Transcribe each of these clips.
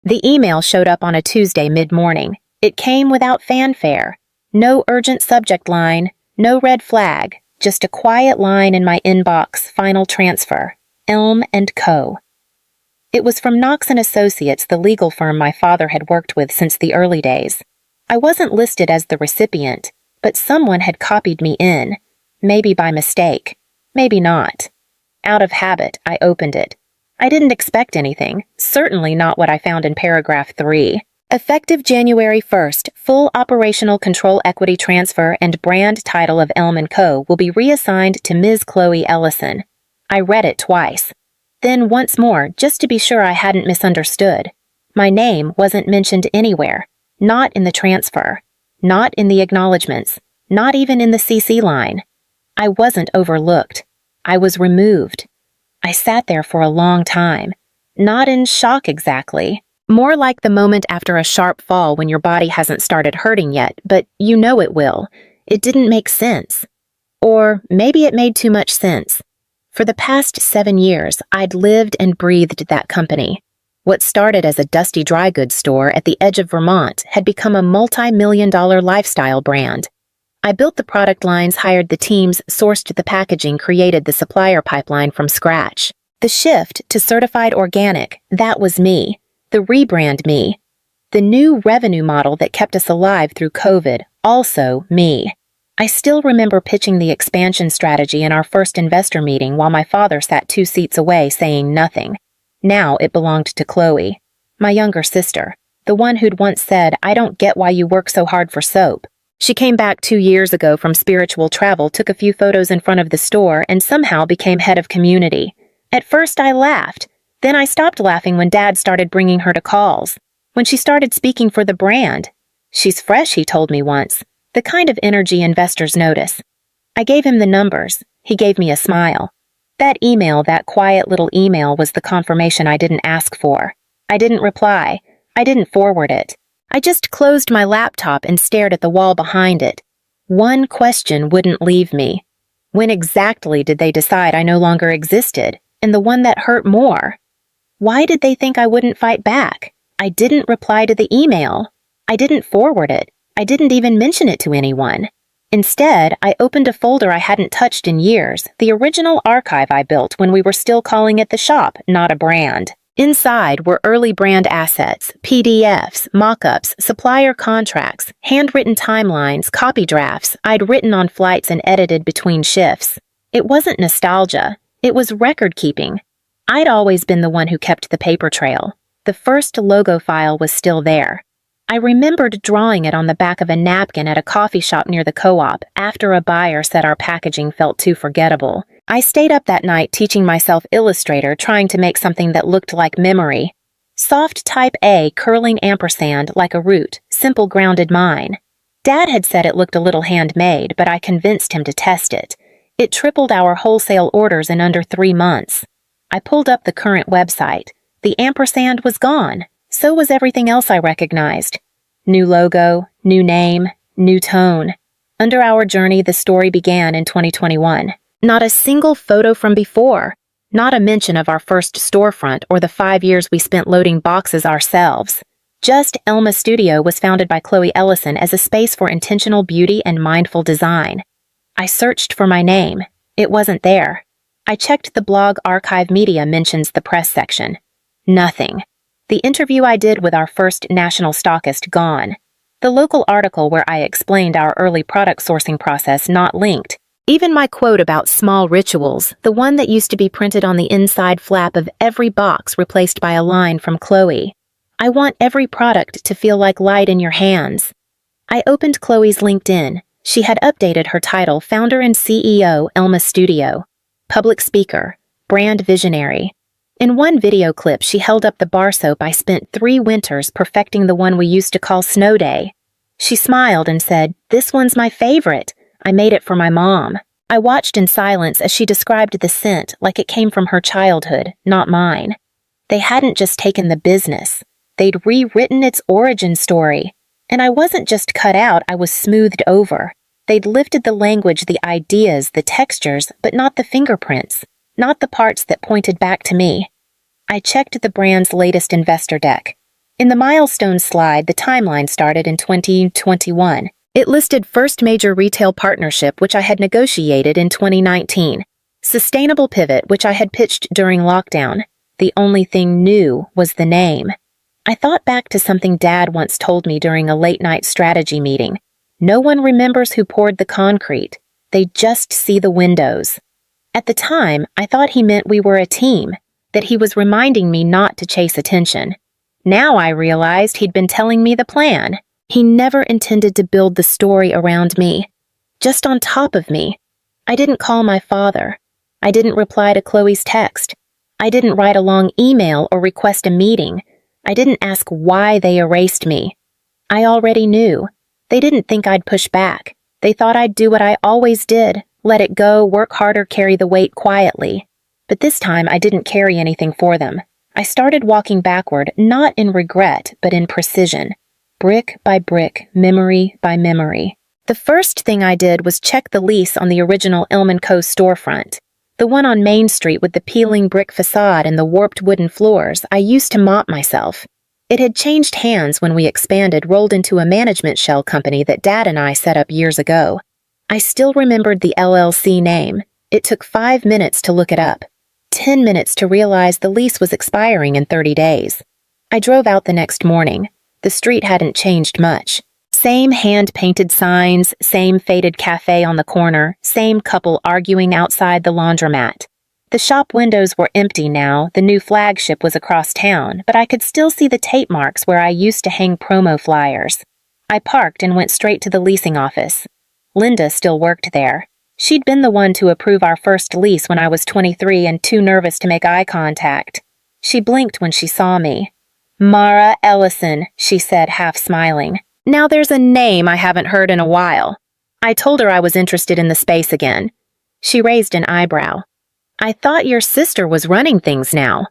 The email showed up on a Tuesday mid-morning. It came without fanfare. No urgent subject line, no red flag, just a quiet line in my inbox, final transfer, Elm & Co. It was from Knox & Associates, the legal firm my father had worked with since the early days. I wasn't listed as the recipient, but someone had copied me in, maybe by mistake, maybe not. Out of habit, I opened it. I didn't expect anything, certainly not what I found in paragraph 3. Effective January 1st, full operational control equity transfer and brand title of Elm & Co. will be reassigned to Ms. Chloe Ellison. I read it twice. Then once more, just to be sure I hadn't misunderstood. My name wasn't mentioned anywhere, not in the transfer, not in the acknowledgments, not even in the CC line. I wasn't overlooked. I was removed. I sat there for a long time, not in shock exactly. More like the moment after a sharp fall when your body hasn't started hurting yet, but you know it will. It didn't make sense. Or maybe it made too much sense. For the past 7 years, I'd lived and breathed that company. What started as a dusty dry goods store at the edge of Vermont had become a multi-million-dollar lifestyle brand. I built the product lines, hired the teams, sourced the packaging, created the supplier pipeline from scratch. The shift to certified organic, that was me. The rebrand, me. The new revenue model that kept us alive through COVID, also me. I still remember pitching the expansion strategy in our first investor meeting while my father sat 2 seats away saying nothing. Now it belonged to Chloe, my younger sister, the one who'd once said, "I don't get why you work so hard for soap." She came back 2 years ago from spiritual travel, took a few photos in front of the store, and somehow became head of community. At first I laughed. Then I stopped laughing when Dad started bringing her to calls. When she started speaking for the brand. She's fresh, he told me once. The kind of energy investors notice. I gave him the numbers. He gave me a smile. That email, that quiet little email, was the confirmation I didn't ask for. I didn't reply. I didn't forward it. I just closed my laptop and stared at the wall behind it. One question wouldn't leave me. When exactly did they decide I no longer existed? And the one that hurt more. Why did they think I wouldn't fight back? I didn't reply to the email. I didn't forward it. I didn't even mention it to anyone. Instead, I opened a folder I hadn't touched in years, the original archive I built when we were still calling it the shop, not a brand. Inside were early brand assets, PDFs, mock-ups, supplier contracts, handwritten timelines, copy drafts I'd written on flights and edited between shifts. It wasn't nostalgia. It was record-keeping. I'd always been the one who kept the paper trail. The first logo file was still there. I remembered drawing it on the back of a napkin at a coffee shop near the co-op after a buyer said our packaging felt too forgettable. I stayed up that night teaching myself Illustrator, trying to make something that looked like memory. Soft type A, curling ampersand like a root, simple grounded mine. Dad had said it looked a little handmade, but I convinced him to test it. It tripled our wholesale orders in under 3 months. I pulled up the current website. The ampersand was gone. So was everything else I recognized. New logo, new name, new tone. Under our journey, the story began in 2021. Not a single photo from before. Not a mention of our first storefront or the 5 years we spent loading boxes ourselves. Just Elma Studio was founded by Chloe Ellison as a space for intentional beauty and mindful design. I searched for my name. It wasn't there. I checked the blog archive media mentions the press section. Nothing. The interview I did with our first national stockist gone. The local article where I explained our early product sourcing process not linked. Even my quote about small rituals, the one that used to be printed on the inside flap of every box replaced by a line from Chloe. I want every product to feel like light in your hands. I opened Chloe's LinkedIn. She had updated her title, founder and CEO, Elma Studio. Public speaker, brand visionary. In one video clip, she held up the bar soap I spent 3 winters perfecting, the one we used to call Snow Day. She smiled and said, "This one's my favorite. I made it for my mom." I watched in silence as she described the scent like it came from her childhood, not mine. They hadn't just taken the business. They'd rewritten its origin story. And I wasn't just cut out, I was smoothed over. They'd lifted the language, the ideas, the textures, but not the fingerprints. Not the parts that pointed back to me. I checked the brand's latest investor deck. In the milestone slide, the timeline started in 2021. It listed first major retail partnership, which I had negotiated in 2019. Sustainable pivot, which I had pitched during lockdown. The only thing new was the name. I thought back to something Dad once told me during a late-night strategy meeting. No one remembers who poured the concrete. They just see the windows. At the time, I thought he meant we were a team, that he was reminding me not to chase attention. Now I realized he'd been telling me the plan. He never intended to build the story around me, just on top of me. I didn't call my father. I didn't reply to Chloe's text. I didn't write a long email or request a meeting. I didn't ask why they erased me. I already knew. They didn't think I'd push back. They thought I'd do what I always did, let it go, work harder, carry the weight quietly. But this time I didn't carry anything for them. I started walking backward, not in regret, but in precision. Brick by brick, memory by memory. The first thing I did was check the lease on the original Ilman Co. storefront. The one on Main Street with the peeling brick facade and the warped wooden floors. I used to mop myself. It had changed hands when we expanded, rolled into a management shell company that Dad and I set up years ago. I still remembered the LLC name. It took 5 minutes to look it up. 10 minutes to realize the lease was expiring in 30 days. I drove out the next morning. The street hadn't changed much. Same hand-painted signs, same faded cafe on the corner, same couple arguing outside the laundromat. The shop windows were empty now, the new flagship was across town, but I could still see the tape marks where I used to hang promo flyers. I parked and went straight to the leasing office. Linda still worked there. She'd been the one to approve our first lease when I was 23 and too nervous to make eye contact. She blinked when she saw me. "Mara Ellison," she said, half smiling. Now there's a name I haven't heard in a while. I told her I was interested in the space again. She raised an eyebrow. "I thought your sister was running things now."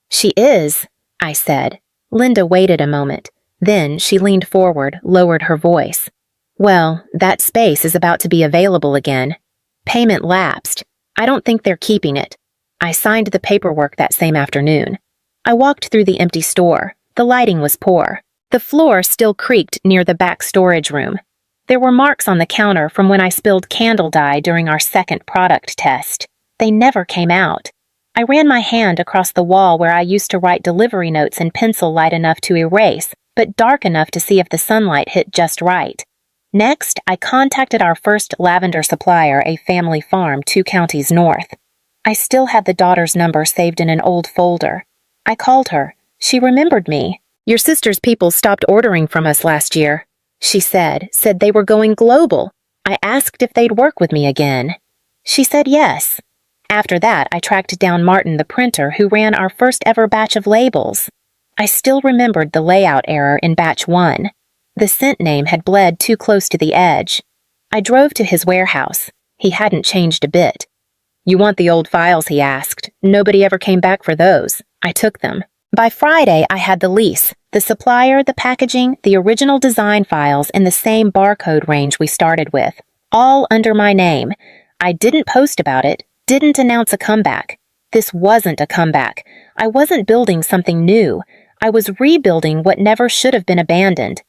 "She is," I said. Linda waited a moment. Then she leaned forward, lowered her voice. "Well, that space is about to be available again. Payment lapsed. I don't think they're keeping it." I signed the paperwork that same afternoon. I walked through the empty store. The lighting was poor. The floor still creaked near the back storage room. There were marks on the counter from when I spilled candle dye during our second product test. They never came out. I ran my hand across the wall where I used to write delivery notes in pencil light enough to erase, but dark enough to see if the sunlight hit just right. Next, I contacted our first lavender supplier, a family farm 2 counties north. I still had the daughter's number saved in an old folder. I called her. She remembered me. "Your sister's people stopped ordering from us last year," she said they were going global. I asked if they'd work with me again. She said yes. After that, I tracked down Martin, the printer, who ran our first ever batch of labels. I still remembered the layout error in batch 1. The scent name had bled too close to the edge. I drove to his warehouse. He hadn't changed a bit. "You want the old files?" he asked. "Nobody ever came back for those." I took them. By Friday, I had the lease, the supplier, the packaging, the original design files in the same barcode range we started with, all under my name. I didn't post about it, didn't announce a comeback. This wasn't a comeback. I wasn't building something new. I was rebuilding what never should have been abandoned.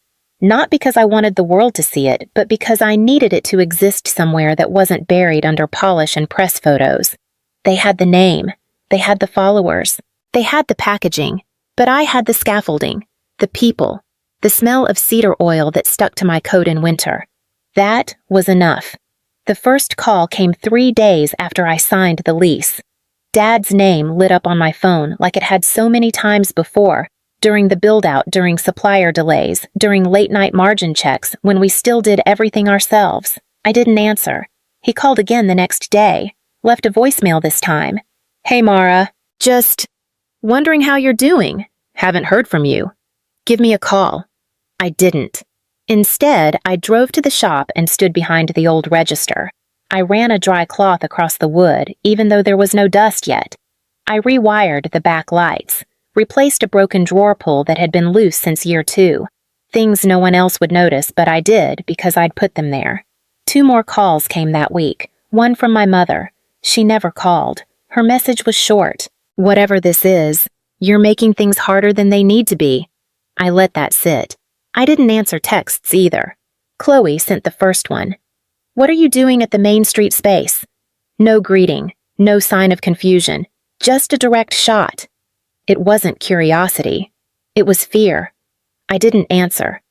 Not because I wanted the world to see it, but because I needed it to exist somewhere that wasn't buried under polish and press photos. They had the name. They had the followers. They had the packaging, but I had the scaffolding, the people, the smell of cedar oil that stuck to my coat in winter. That was enough. The first call came 3 days after I signed the lease. Dad's name lit up on my phone like it had so many times before, during the build-out, during supplier delays, during late-night margin checks, when we still did everything ourselves. I didn't answer. He called again the next day, left a voicemail this time. "Hey, Mara, just wondering how you're doing. Haven't heard from you. Give me a call." I didn't. Instead, I drove to the shop and stood behind the old register. I ran a dry cloth across the wood, even though there was no dust yet. I rewired the back lights, replaced a broken drawer pull that had been loose since year 2. Things no one else would notice, but I did because I'd put them there. 2 more calls came that week, one from my mother. She never called. Her message was short. "Whatever this is, you're making things harder than they need to be." I let that sit. I didn't answer texts either. Chloe sent the first one. "What are you doing at the Main Street space?" No greeting, no sign of confusion, just a direct shot. It wasn't curiosity. It was fear. I didn't answer.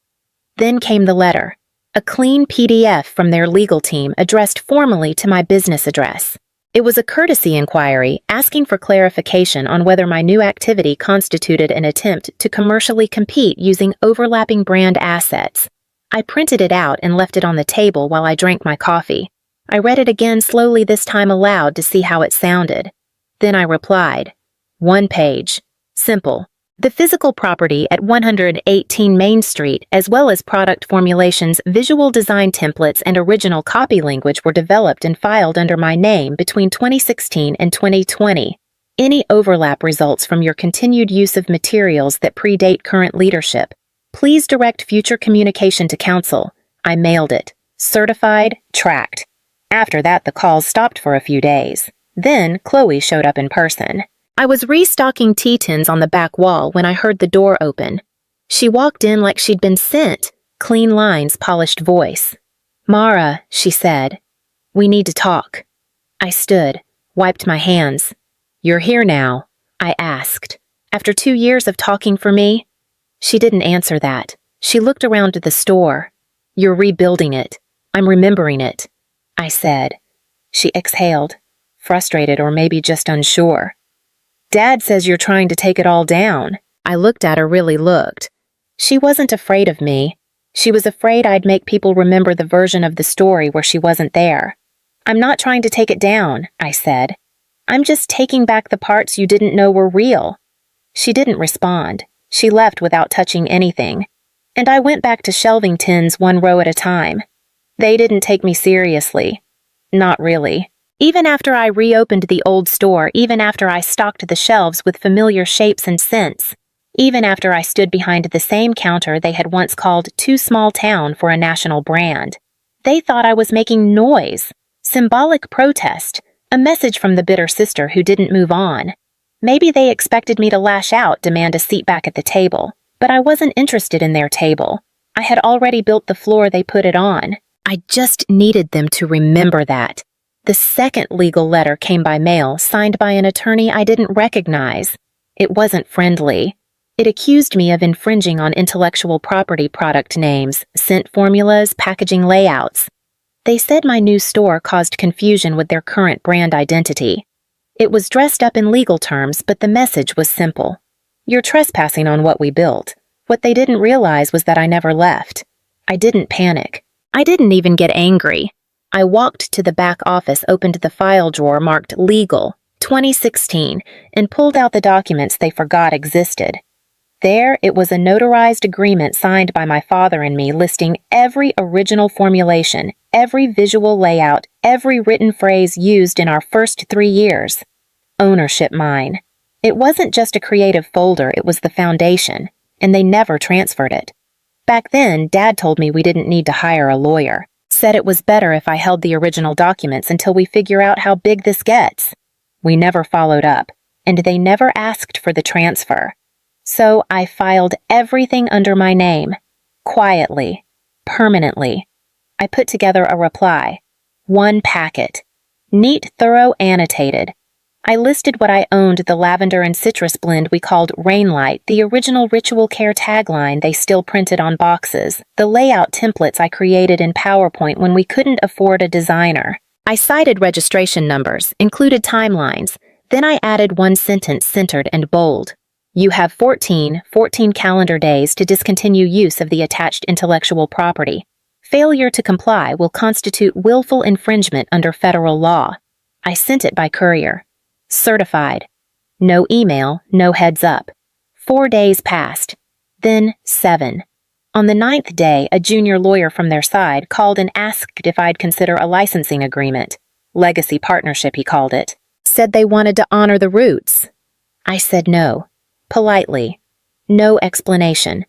Then came the letter, a clean PDF from their legal team addressed formally to my business address. It was a courtesy inquiry asking for clarification on whether my new activity constituted an attempt to commercially compete using overlapping brand assets. I printed it out and left it on the table while I drank my coffee. I read it again slowly, this time aloud, to see how it sounded. Then I replied. 1 page. Simple. The physical property at 118 Main Street, as well as product formulations, visual design templates, and original copy language were developed and filed under my name between 2016 and 2020. Any overlap results from your continued use of materials that predate current leadership. Please direct future communication to counsel. I mailed it. Certified, tracked. After that, the calls stopped for a few days. Then, Chloe showed up in person. I was restocking tea tins on the back wall when I heard the door open. She walked in like she'd been sent, clean lines, polished voice. "Mara," she said, "we need to talk." I stood, wiped my hands. "You're here now?" I asked. "After 2 years of talking for me?" She didn't answer that. She looked around the store. "You're rebuilding it. I'm remembering it," I said. She exhaled, frustrated or maybe just unsure. "Dad says you're trying to take it all down." I looked at her, really looked. She wasn't afraid of me. She was afraid I'd make people remember the version of the story where she wasn't there. "I'm not trying to take it down," I said. "I'm just taking back the parts you didn't know were real." She didn't respond. She left without touching anything. And I went back to shelving tins 1 row at a time. They didn't take me seriously. Not really. Even after I reopened the old store, even after I stocked the shelves with familiar shapes and scents, even after I stood behind the same counter they had once called too small town for a national brand, they thought I was making noise, symbolic protest, a message from the bitter sister who didn't move on. Maybe they expected me to lash out, demand a seat back at the table, but I wasn't interested in their table. I had already built the floor they put it on. I just needed them to remember that. The second legal letter came by mail, signed by an attorney I didn't recognize. It wasn't friendly. It accused me of infringing on intellectual property product names, scent formulas, packaging layouts. They said my new store caused confusion with their current brand identity. It was dressed up in legal terms, but the message was simple. You're trespassing on what we built. What they didn't realize was that I never left. I didn't panic. I didn't even get angry. I walked to the back office, opened the file drawer marked Legal, 2016, and pulled out the documents they forgot existed. There, it was a notarized agreement signed by my father and me listing every original formulation, every visual layout, every written phrase used in our first 3 years. Ownership mine. It wasn't just a creative folder, it was the foundation, and they never transferred it. Back then, Dad told me we didn't need to hire a lawyer, said it was better if I held the original documents until we figure out how big this gets. We never followed up, and they never asked for the transfer. So I filed everything under my name, quietly, permanently. I put together a reply. 1 packet. Neat, thorough, annotated. I listed what I owned, the lavender and citrus blend we called Rainlight, the original Ritual Care tagline they still printed on boxes, the layout templates I created in PowerPoint when we couldn't afford a designer. I cited registration numbers, included timelines, then I added 1 sentence centered and bold. You have 14 calendar days to discontinue use of the attached intellectual property. Failure to comply will constitute willful infringement under federal law. I sent it by courier. Certified. No email, no heads up. 4 days passed. Then 7. On the 9th day, a junior lawyer from their side called and asked if I'd consider a licensing agreement. Legacy partnership, he called it. Said they wanted to honor the roots. I said no. Politely. No explanation.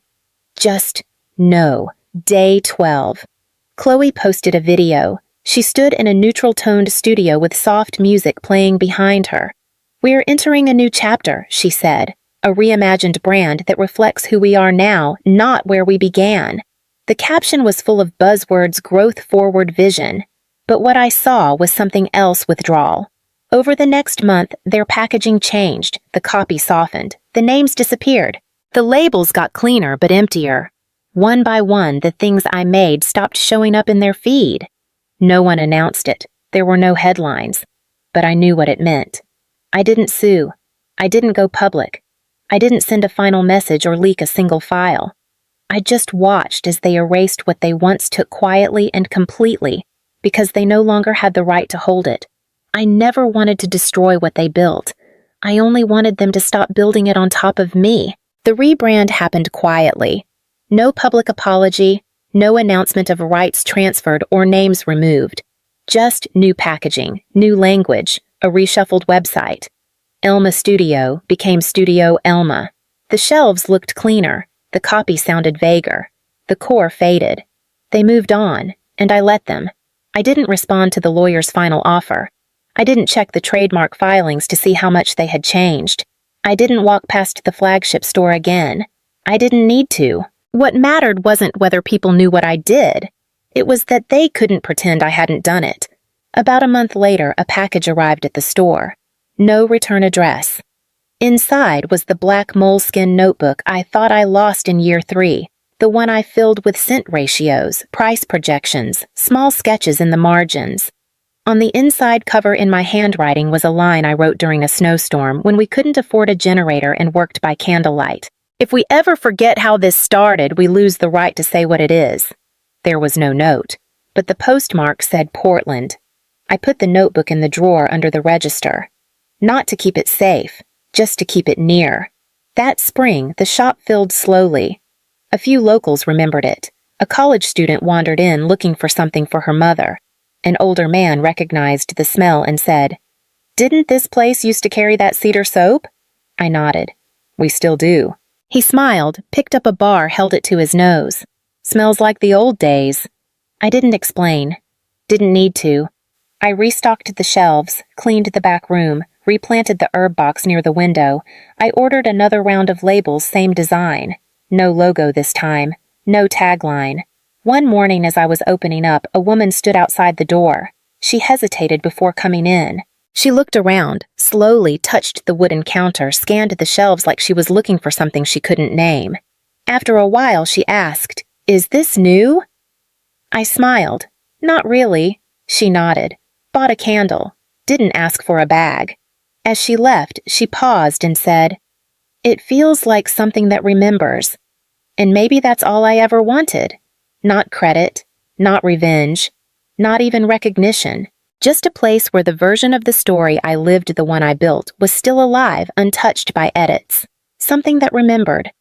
Just no. Day 12. Chloe posted a video. She stood in a neutral-toned studio with soft music playing behind her. We're entering a new chapter, she said. A reimagined brand that reflects who we are now, not where we began. The caption was full of buzzwords, growth-forward vision. But what I saw was something else: withdrawal. Over the next month, their packaging changed, the copy softened, the names disappeared. The labels got cleaner but emptier. One by one, the things I made stopped showing up in their feed. No one announced it. There were no headlines. But I knew what it meant. I didn't sue. I didn't go public. I didn't send a final message or leak a single file. I just watched as they erased what they once took quietly and completely, because they no longer had the right to hold it. I never wanted to destroy what they built. I only wanted them to stop building it on top of me. The rebrand happened quietly. No public apology, no announcement of rights transferred or names removed. Just new packaging, new language, a reshuffled website. Elma Studio became Studio Elma. The shelves looked cleaner, the copy sounded vaguer, the core faded. They moved on, and I let them. I didn't respond to the lawyer's final offer. I didn't check the trademark filings to see how much they had changed. I didn't walk past the flagship store again. I didn't need to. What mattered wasn't whether people knew what I did. It was that they couldn't pretend I hadn't done it. About a month later, a package arrived at the store. No return address. Inside was the black moleskin notebook I thought I lost in year 3, the one I filled with scent ratios, price projections, small sketches in the margins. On the inside cover in my handwriting was a line I wrote during a snowstorm when we couldn't afford a generator and worked by candlelight. If we ever forget how this started, we lose the right to say what it is. There was no note, but the postmark said Portland. I put the notebook in the drawer under the register. Not to keep it safe, just to keep it near. That spring, the shop filled slowly. A few locals remembered it. A college student wandered in looking for something for her mother. An older man recognized the smell and said, "Didn't this place used to carry that cedar soap?" I nodded. "We still do." He smiled, picked up a bar, held it to his nose. "Smells like the old days." I didn't explain. Didn't need to. I restocked the shelves, cleaned the back room, replanted the herb box near the window. I ordered another round of labels, same design. No logo this time. No tagline. One morning as I was opening up, a woman stood outside the door. She hesitated before coming in. She looked around, slowly touched the wooden counter, scanned the shelves like she was looking for something she couldn't name. After a while, she asked, "Is this new?" I smiled. "Not really." She nodded. "Bought a candle. Didn't ask for a bag." As she left, she paused and said, "It feels like something that remembers. And maybe that's all I ever wanted. Not credit, not revenge, not even recognition. Just a place where the version of the story I lived, the one I built, was still alive, untouched by edits. Something that remembered.